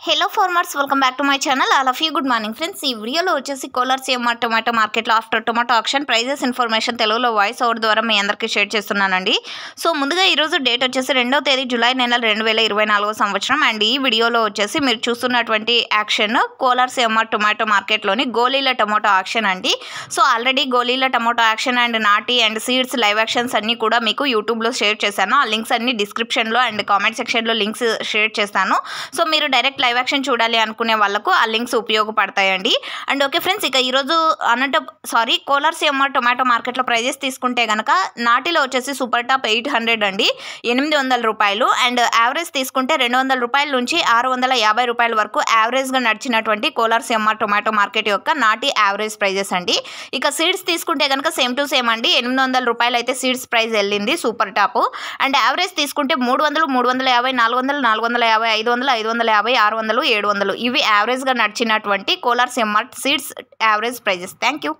Hello farmers, welcome back to my channel. All of you good morning friends. ఈ వీడియోలో వచ్చేసి Kolar CMR tomato మార్కెట్లో after tomato auction prices information తెలుగులో voice over ద్వారా మీ అందరికీ షేర్ చేస్తున్నానండి. సో ముందుగా ఈరోజు డేట్ వచ్చేసి 2వ తేదీ జూలై నెల 2024 సంవత్సరం. అండ్ ఈ వీడియోలో వచ్చేసి మీరు చూస్తున్నటువంటి యాక్షన్ కోలార్ సిఎంఆర్ టొమాటో మార్కెట్లోని గోలీల టొమాటో ఆక్షన్ అండి. సో ఆల్రెడీ గోలీల టొమాటో ఆక్షన్ అండ్ నాటి అండ్ సీడ్స్ లైవ్ యాక్షన్స్ అన్నీ కూడా మీకు యూట్యూబ్లో షేర్ చేశాను. ఆ లింక్స్ అన్ని డిస్క్రిప్షన్లో అండ్ కామెంట్ సెక్షన్లో లింక్స్ షేర్ చేస్తాను. సో మీరు డైరెక్ట్ లైవ్ యాక్షన్ చూడాలి అనుకునే వాళ్ళకు ఆ లింక్స్ ఉపయోగపడతాయండి. అండ్ ఓకే ఫ్రెండ్స్, ఇక ఈరోజు కోలార్ సిఎంఆర్ టొమాటో మార్కెట్లో ప్రైజెస్ తీసుకుంటే కనుక నాటిలో వచ్చేసి సూపర్ టాప్ 800 అండి, 800 రూపాయలు. అండ్ యావరేజ్ తీసుకుంటే 200 రూపాయల నుంచి 650 రూపాయల వరకు యావరేజ్గా నడిచినటువంటి కోలార్ సిఎంఆర్ టొమాటో మార్కెట్ యొక్క నాటి యావరేజ్ ప్రైజెస్ అండి. ఇక సీడ్స్ తీసుకుంటే కనుక సేమ్ టు సేమ్ అండి, 800 రూపాయలు అయితే సీడ్స్ ప్రైస్ వెళ్ళింది సూపర్ టాప్. అండ్ యావరేజ్ తీసుకుంటే 300, 350, 400, 450, 500, 550, 600, 700 ఇవి యావరేజ్గా నడిచినటువంటి Kolar CMR seeds average prices. Thank you.